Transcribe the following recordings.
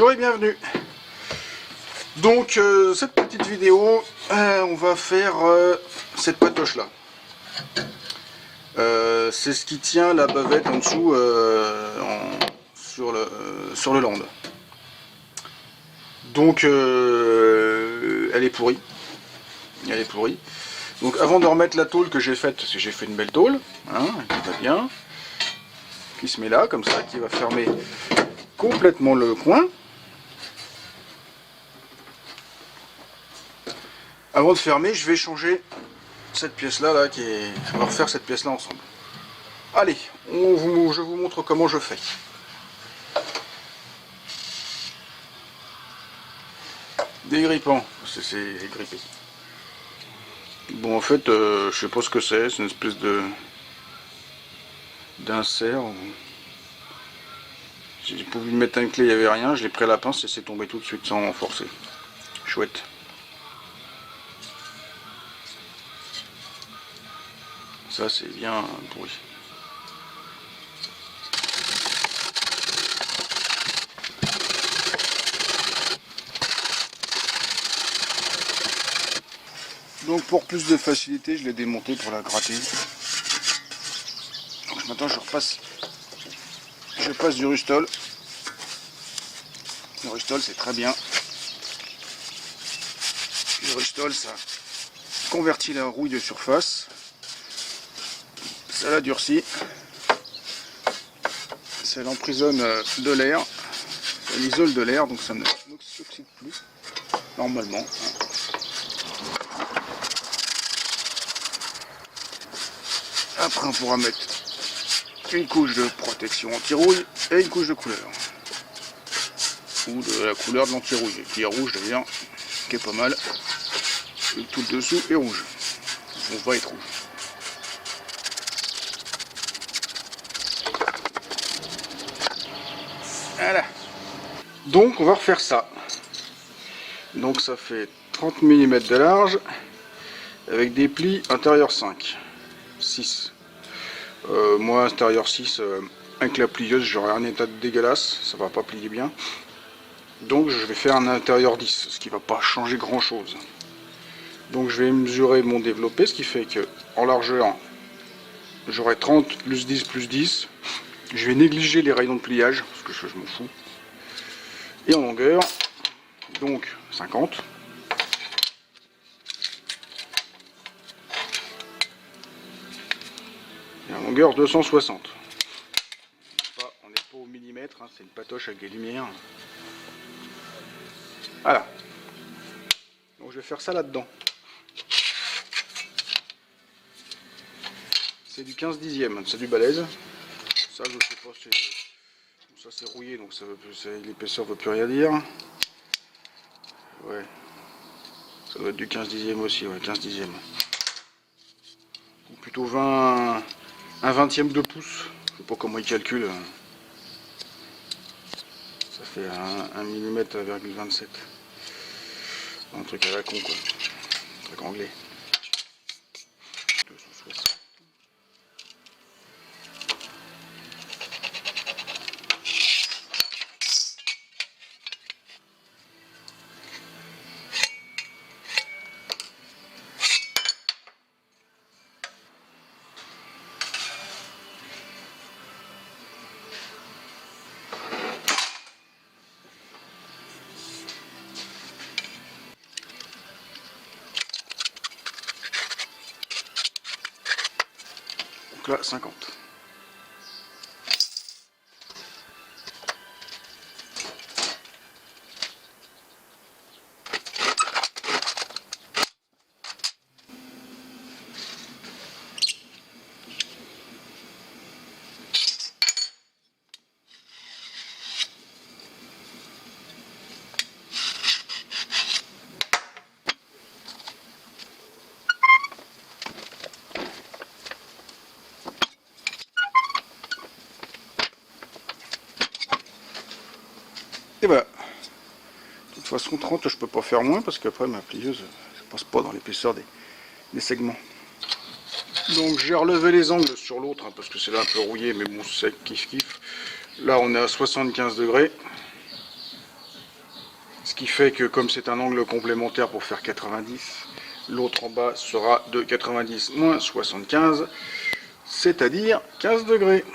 Bonjour et bienvenue. Donc cette petite vidéo, on va faire cette patoche là. C'est ce qui tient la bavette en dessous sur le land. Donc elle est pourrie. Elle est pourrie. Donc avant de remettre la tôle que j'ai faite, parce que j'ai fait une belle tôle, hein, qui va bien, qui se met là comme ça, qui va fermer complètement le coin. Avant de fermer, je vais changer cette pièce là, on va refaire cette pièce là ensemble. Allez, je vous montre comment je fais. Dégrippant, c'est grippé. Bon, en fait, je sais pas ce que c'est une espèce d'insert. Si j'ai voulu mettre une clé, il n'y avait rien, je l'ai pris à la pince et c'est tombé tout de suite sans forcer. Chouette. Ça c'est bien pourri. Donc pour plus de facilité, je l'ai démonté pour la gratter. Donc maintenant je passe du Rustol. Le Rustol c'est très bien. Le Rustol ça convertit la rouille de surface. Ça la durcit. Ça l'emprisonne de l'air. Ça l'isole de l'air, donc ça ne s'oxyde plus. Normalement. Après on pourra mettre une couche de protection anti-rouille et une couche de couleur. Ou de la couleur de l'anti-rouille, qui est rouge d'ailleurs, qui est pas mal. Et tout le dessous est rouge. On va être rouge. Voilà. Donc on va refaire ça. Donc ça fait 30 mm de large avec des plis intérieur 5. 6. Moi intérieur 6 avec la plieuse j'aurai un état dégueulasse, ça va pas plier bien. Donc je vais faire un intérieur 10, ce qui va pas changer grand chose. Donc je vais mesurer mon développé, ce qui fait que en largeur j'aurai 30 plus 10 plus 10. Je vais négliger les rayons de pliage, parce que je m'en fous. Et en longueur, donc 50. Et en longueur 260. On n'est pas au millimètre, hein, c'est une patoche avec des lumières. Voilà. Donc je vais faire ça là-dedans. C'est du 15 dixième, c'est du balèze. Ça je sais pas, ça c'est rouillé, donc l'épaisseur ne veut plus rien dire. Ouais. Ça doit être du 15 dixième aussi, ouais, 15 dixième. Ou plutôt 20, un vingtième de pouce. Je sais pas comment il calcule. Ça fait 1 mm à 0,27. Un truc à la con quoi. Un truc anglais. 260. Donc là 50. Et voilà. De toute façon 30 je peux pas faire moins parce qu'après ma plieuse ne passe pas dans l'épaisseur des segments. Donc j'ai relevé les angles sur l'autre hein, parce que c'est là un peu rouillé mais bon c'est kiff kiff. Là on est à 75 degrés. qui fait que comme c'est un angle complémentaire pour faire 90, l'autre en bas sera de 90 moins 75, c'est-à-dire 15 degrés.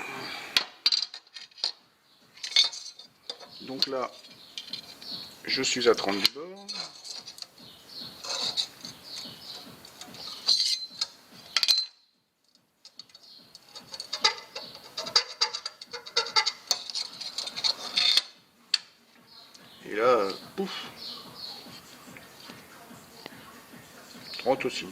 Donc là, je suis à 30 du bord. Et là, pouf, 30 aussi.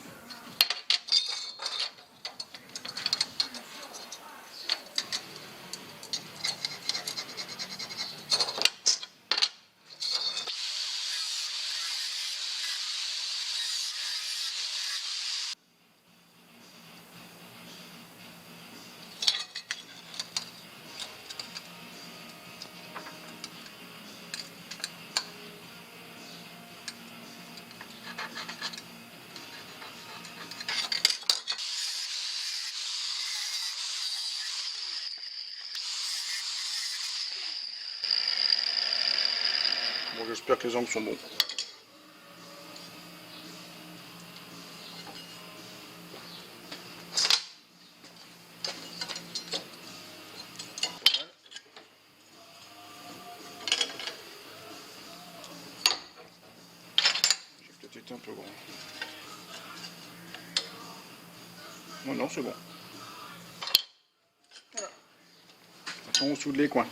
Bon, j'espère que les angles sont bons. J'ai peut-être été un peu grand. Non, non, c'est bon. Voilà. Attention, on soude les coins.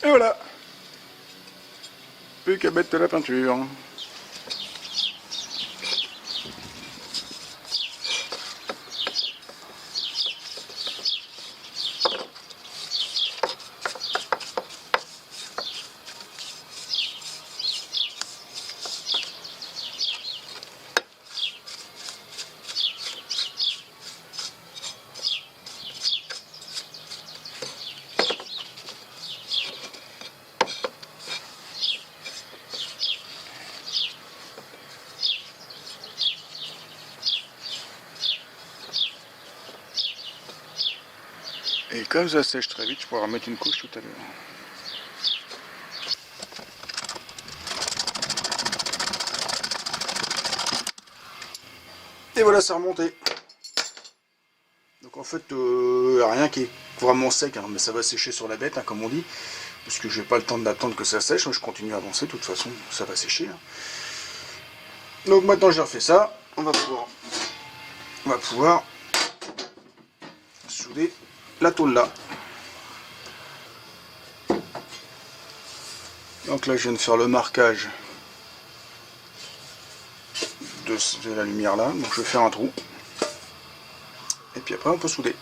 Et voilà. Plus qu'à mettre de la peinture. Et comme ça sèche très vite, je pourrais remettre une couche tout à l'heure. Et voilà, c'est remonté. Donc en fait, rien qui est vraiment sec, hein, mais ça va sécher sur la bête, hein, comme on dit. Parce que j'ai pas le temps d'attendre que ça sèche, je continue à avancer, de toute façon, ça va sécher. Hein. Donc maintenant j'ai refait ça, on va pouvoir souder la tôle là. Donc là je viens de faire le marquage de la lumière là, donc je vais faire un trou. Et puis après on peut souder.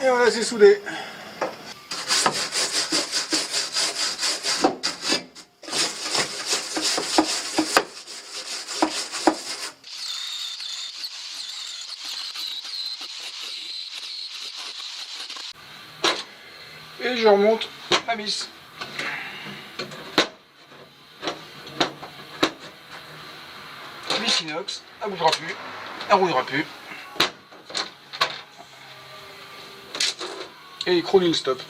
Et voilà, c'est soudé. je remonte ma vis. Vis inox, elle bougera plus, elle rouillera plus. Et crawling stop.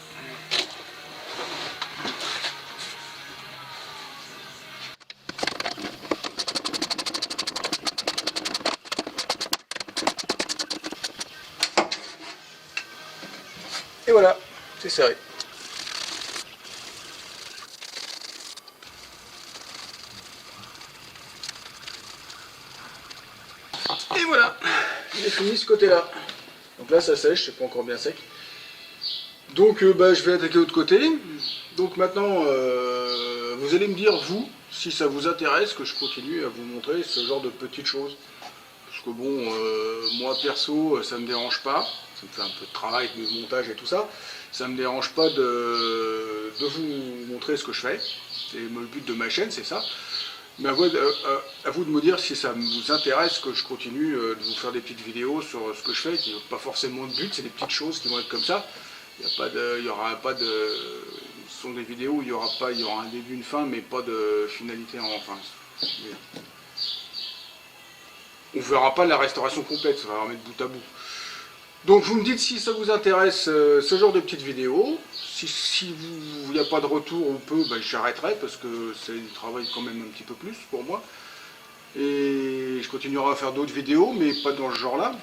Et voilà, c'est serré. Et voilà, j'ai fini ce côté-là. Donc là ça sèche, c'est pas encore bien sec. Donc je vais attaquer l'autre côté. Donc maintenant, vous allez me dire, vous, si ça vous intéresse, que je continue à vous montrer ce genre de petites choses. Parce que bon, moi perso, ça me dérange pas. Ça me fait un peu de travail, de montage et tout ça. Ça me dérange pas de vous montrer ce que je fais. Et le but de ma chaîne, c'est ça. Mais à vous de me dire si ça vous intéresse que je continue de vous faire des petites vidéos sur ce que je fais. Qui n'ont pas forcément de but, c'est des petites choses qui vont être comme ça. Il y aura pas de... Ce sont des vidéos où il y aura un début, une fin, mais pas de finalité en fin. On verra pas la restauration complète, ça va remettre bout à bout. Donc vous me dites si ça vous intéresse ce genre de petites vidéos. Si il n'y a pas de retour ou peu, j'arrêterai parce que c'est du travail quand même un petit peu plus pour moi. Et je continuerai à faire d'autres vidéos, mais pas dans ce genre-là.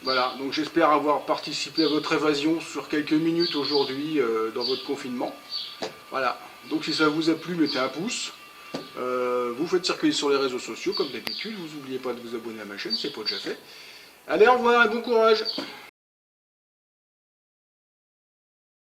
Voilà, donc j'espère avoir participé à votre évasion sur quelques minutes aujourd'hui dans votre confinement. Voilà, donc si ça vous a plu, mettez un pouce. Vous faites circuler sur les réseaux sociaux comme d'habitude. Vous n'oubliez pas de vous abonner à ma chaîne, c'est pas déjà fait. Allez, au revoir et bon courage!